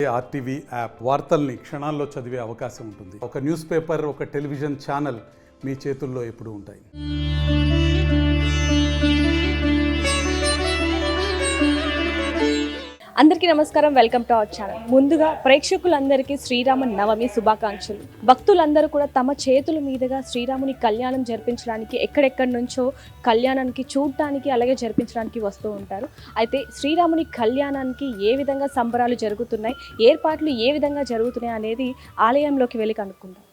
RTV app వార్తల్ని క్షణాల్లో చదివే అవకాశం ఉంటుంది. ఒక న్యూస్ పేపర్, ఒక టెలివిజన్ ఛానల్ మీ చేతుల్లో ఎప్పుడూ ఉంటాయి. అందరికీ నమస్కారం, వెల్కమ్ టు అవర్ ఛానల్. ముందుగా ప్రేక్షకులందరికీ శ్రీరామ నవమి శుభాకాంక్షలు. భక్తులందరూ కూడా తమ చేతుల మీదుగా శ్రీరాముని కళ్యాణం జరిపించడానికి ఎక్కడెక్కడి నుంచో కళ్యాణానికి చూడటానికి అలాగే జరిపించడానికి వస్తూ ఉంటారు. అయితే శ్రీరాముని కళ్యాణానికి ఏ విధంగా సంబరాలు జరుగుతున్నాయి, ఏర్పాట్లు ఏ విధంగా జరుగుతున్నాయి అనేది ఆలయంలోకి వెళ్ళి కనుక్కుందాం.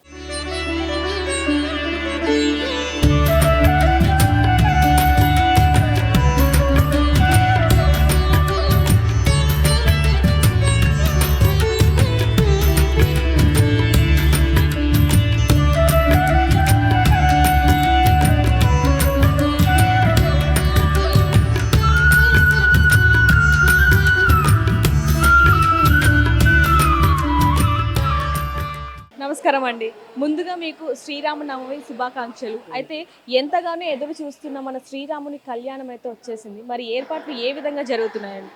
నమస్కారం అండి. ముందుగా మీకు శ్రీరామనవమి శుభాకాంక్షలు. అయితే ఎంతగానో ఎదురు చూస్తున్న మన శ్రీరాముని కళ్యాణం అయితే వచ్చేసింది. మరి ఏర్పాట్లు ఏ విధంగా జరుగుతున్నాయండి?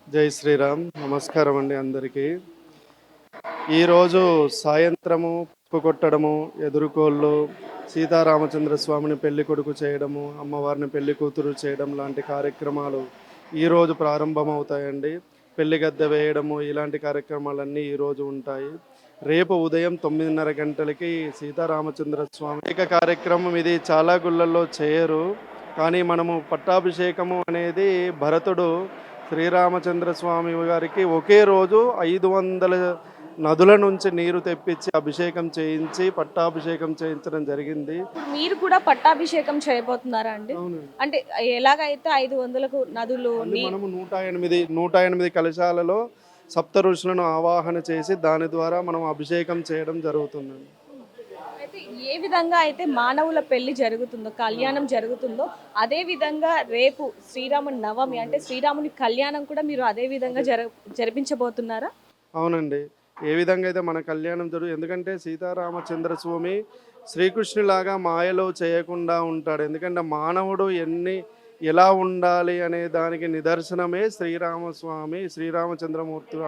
జై శ్రీరామ్. నమస్కారం అండి అందరికీ. ఈరోజు సాయంత్రము ఉప్పు కొట్టడము, ఎదురుకోళ్ళు, సీతారామచంద్ర స్వామిని పెళ్లి కొడుకు చేయడము, అమ్మవారిని పెళ్లి కూతురు చేయడం లాంటి కార్యక్రమాలు ఈరోజు ప్రారంభమవుతాయండి. పెళ్లి గద్దె వేయడము ఇలాంటి కార్యక్రమాలన్నీ ఈరోజు ఉంటాయి. రేపు ఉదయం 9:30 గంటలకి సీతారామచంద్ర స్వామి కార్యక్రమం. ఇది చాలా గుళ్ళల్లో చేయరు, కానీ మనము పట్టాభిషేకము అనేది భరతుడు శ్రీరామచంద్ర స్వామి గారికి ఒకే రోజు 500 నదుల నుంచి నీరు తెప్పించి అభిషేకం చేయించి పట్టాభిషేకం చేయించడం జరిగింది. మీరు కూడా పట్టాభిషేకం చేయబోతున్నారా అండి? అంటే ఎలాగైతే 500కు నదులు మనము 108 కలశాలలో సప్త ఋషులను ఆవాహన చేసి దాని ద్వారా మనం అభిషేకం చేయడం జరుగుతుందండి. అయితే ఏ విధంగా అయితే మానవుల పెళ్లి జరుగుతుందో, కళ్యాణం జరుగుతుందో, అదే విధంగా రేపు శ్రీరామ నవమి అంటే శ్రీరాముని కళ్యాణం కూడా మీరు అదే విధంగా జరిపించబోతున్నారా? అవునండి. ఏ విధంగా అయితే మన కళ్యాణం ఎందుకంటే సీతారామచంద్ర స్వామి శ్రీకృష్ణులాగా మాయలో చేయకుండా ఉంటాడు. ఎందుకంటే మానవుడు ఎలా ఉండాలి అనే దానికి నిదర్శనమే శ్రీరామస్వామి, శ్రీరామచంద్రమూర్తి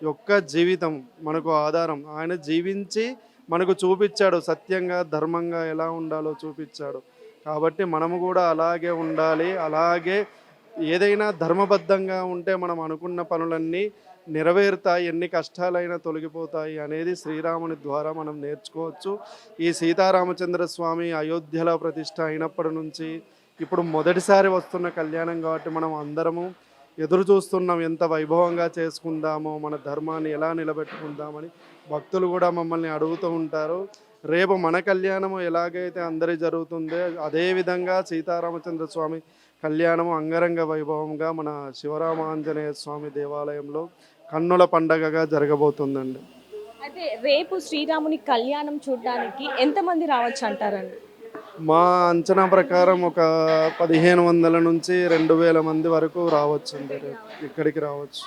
యొక్క జీవితం మనకు ఆధారం. ఆయన జీవించి మనకు చూపించాడు, సత్యంగా ధర్మంగా ఎలా ఉండాలో చూపించాడు. కాబట్టి మనము కూడా అలాగే ఉండాలి. అలాగే ఏదైనా ధర్మబద్ధంగా ఉంటే మనం అనుకున్న పనులన్నీ నెరవేరుతాయి, ఎన్ని కష్టాలైనా తొలగిపోతాయి అనేది శ్రీరాముని ద్వారా మనం నేర్చుకోవచ్చు. ఈ సీతారామచంద్ర స్వామి అయోధ్యలో ప్రతిష్ఠ అయినప్పటి నుంచి ఇప్పుడు మొదటిసారి వస్తున్న కళ్యాణం కాబట్టి మనం అందరము ఎదురు చూస్తున్నాం, ఎంత వైభవంగా చేసుకుందామో, మన ధర్మాన్ని ఎలా నిలబెట్టుకుందామని భక్తులు కూడా మమ్మల్ని అడుగుతూ ఉంటారు. రేపు మన కళ్యాణము ఎలాగైతే అందరి జరుగుతుందో అదేవిధంగా సీతారామచంద్ర స్వామి కళ్యాణము అంగరంగ వైభవంగా మన శివరామాంజనేయ స్వామి దేవాలయంలో కన్నుల పండగగా జరగబోతుందండి. అయితే రేపు శ్రీరాముని కళ్యాణం చూడడానికి ఎంతమంది రావచ్చు అంటారండి? మా అంచనా ప్రకారం ఒక 1500 నుంచి 2000 మంది వరకు రావచ్చండి. ఇక్కడికి రావచ్చు.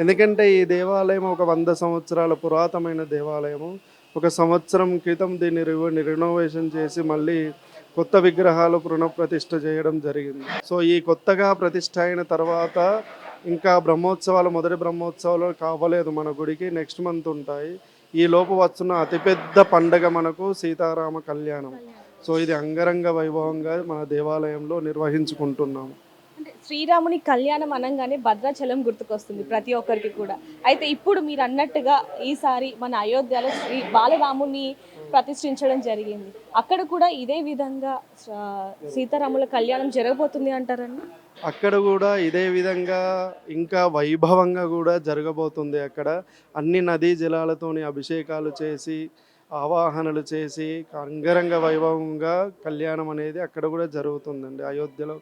ఎందుకంటే ఈ దేవాలయం ఒక 100 సంవత్సరాల పురాతనమైన దేవాలయము. ఒక సంవత్సరం క్రితం దీన్ని రినోవేషన్ చేసి మళ్ళీ కొత్త విగ్రహాలు పునఃప్రతిష్ఠ చేయడం జరిగింది. సో ఈ కొత్తగా ప్రతిష్ఠ అయిన తర్వాత ఇంకా బ్రహ్మోత్సవాలు, మొదటి బ్రహ్మోత్సవాలు కావలేదు మన గుడికి, నెక్స్ట్ మంత్ ఉంటాయి. ఈ లోపు వస్తున్న అతిపెద్ద పండగ మనకు సీతారామ కళ్యాణం. సో ఇది అంగరంగ వైభవంగా మన దేవాలయంలో నిర్వహించుకుంటున్నాము. అంటే శ్రీరాముని కళ్యాణం అనగానే భద్రాచలం గుర్తుకొస్తుంది ప్రతి ఒక్కరికి కూడా. అయితే ఇప్పుడు మీరు అన్నట్టుగా ఈసారి మన అయోధ్యలో శ్రీ బాలరాముని ప్రతిష్ఠించడం జరిగింది. అక్కడ కూడా ఇదే విధంగా సీతారాముల కళ్యాణం జరగబోతుంది అంటారండి? అక్కడ కూడా ఇదే విధంగా ఇంకా వైభవంగా కూడా జరగబోతుంది. అక్కడ అన్ని నదీ జలాలతోని అభిషేకాలు చేసి ఆవాహనలు చేసి అంగరంగ వైభవంగా కళ్యాణం అనేది అక్కడ కూడా జరుగుతుందండి. అయోధ్యలో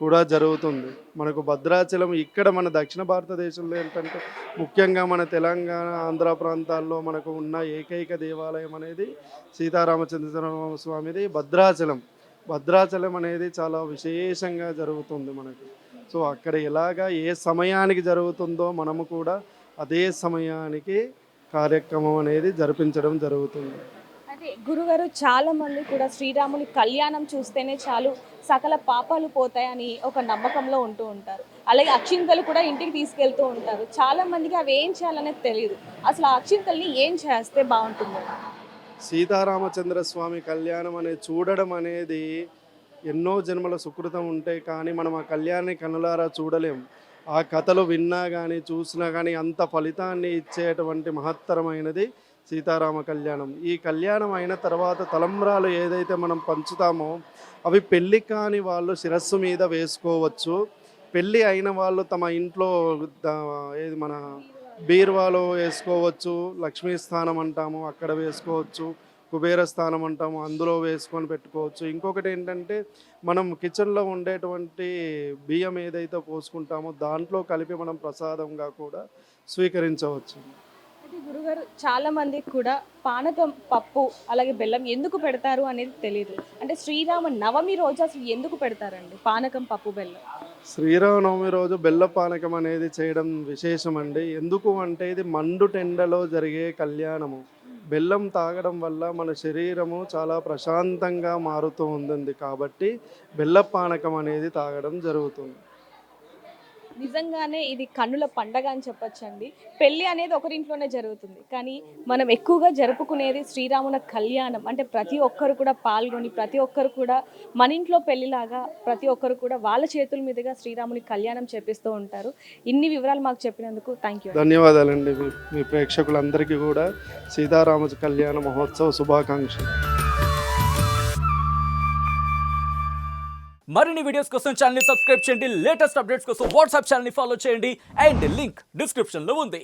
కూడా జరుగుతుంది. మనకు భద్రాచలం ఇక్కడ మన దక్షిణ భారతదేశంలో ఏంటంటే ముఖ్యంగా మన తెలంగాణ, ఆంధ్ర ప్రాంతాల్లో మనకు ఉన్న ఏకైక దేవాలయం అనేది సీతారామచంద్ర స్వామిది భద్రాచలం అనేది చాలా విశేషంగా జరుగుతుంది మనకు. సో అక్కడ ఎలాగా ఏ సమయానికి జరుగుతుందో మనము కూడా అదే సమయానికి కార్యక్రమం అనేది జరిపించడం జరుగుతుంది. అదే గురుగారు, చాలా మంది కూడా శ్రీరాముని కళ్యాణం చూస్తేనే చాలు సకల పాపాలు పోతాయని ఒక నమ్మకంలో ఉంటూ ఉంటారు. అలాగే అక్షింతలు కూడా ఇంటికి తీసుకెళ్తూ ఉంటారు. చాలా మందికి అవి ఏం చేయాలనేది తెలియదు. అసలు ఆ అక్షింతల్ని ఏం చేస్తే బాగుంటుంది? సీతారామచంద్ర స్వామి కళ్యాణం అనేది చూడడం అనేది ఎన్నో జన్మల సుకృతం ఉంటాయి, కానీ మనం ఆ కళ్యాణాన్ని కనులారా చూడలేం. ఆ కథలు విన్నా కానీ చూసినా కానీ అంత ఫలితాన్ని ఇచ్చేటువంటి మహత్తరమైనది సీతారామ కళ్యాణం. ఈ కళ్యాణం అయిన తర్వాత తలంబ్రాలు ఏదైతే మనం పంచుతామో అవి పెళ్ళి కాని వాళ్ళు శిరస్సు మీద వేసుకోవచ్చు. పెళ్ళి అయిన వాళ్ళు తమ ఇంట్లో ఏది మన బీరువాలో వేసుకోవచ్చు. లక్ష్మీ స్థానం అంటాము, అక్కడ వేసుకోవచ్చు. కుబేర స్థానం అంటాము, అందులో వేసుకొని పెట్టుకోవచ్చు. ఇంకొకటి ఏంటంటే మనం కిచెన్లో ఉండేటువంటి బియ్యం ఏదైతే పోసుకుంటామో దాంట్లో కలిపి మనం ప్రసాదంగా కూడా స్వీకరించవచ్చు. అయితే గురుగారు, చాలా మందికి కూడా పానకం, పప్పు అలాగే బెల్లం ఎందుకు పెడతారు అనేది తెలియదు. అంటే శ్రీరామ నవమి రోజు అసలు ఎందుకు పెడతారండి పానకం, పప్పు, బెల్లం? శ్రీరామనవమి రోజు బెల్ల పానకం అనేది చేయడం విశేషమండి. ఎందుకు అంటే ఇది మండుటెండలో జరిగే కళ్యాణము. బెల్లం తాగడం వల్ల మన శరీరము చాలా ప్రశాంతంగా మారుతూ ఉంటుంది కాబట్టి బెల్ల పానకం అనేది తాగడం జరుగుతుంది. నిజంగానే ఇది కన్నుల పండగ అని చెప్పొచ్చండి. పెళ్లి అనేది ఒకరింట్లోనే జరుగుతుంది, కానీ మనం ఎక్కువగా జరుపుకునేది శ్రీరాముల కళ్యాణం. అంటే ప్రతి ఒక్కరు కూడా పాల్గొని, ప్రతి ఒక్కరు కూడా మన ఇంట్లో పెళ్లిలాగా ప్రతి ఒక్కరు కూడా వాళ్ళ చేతుల మీదుగా శ్రీరాముని కళ్యాణం చేపిస్తూ ఉంటారు. ఇన్ని వివరాలు మాకు చెప్పినందుకు థ్యాంక్ యూ. ధన్యవాదాలండి. మీ ప్రేక్షకులందరికీ కూడా సీతారామ కళ్యాణ మహోత్సవ శుభాకాంక్షలు. మరిన్ని వీడియోస్ కోసం ఛానల్ ని సబ్స్క్రైబ్ చేయండి. లేటెస్ట్ అప్డేట్స్ కోసం వాట్సాప్ ఛానల్ ని ఫాలో చేయండి. అండ్ లింక్ డిస్క్రిప్షన్ లో ఉంది.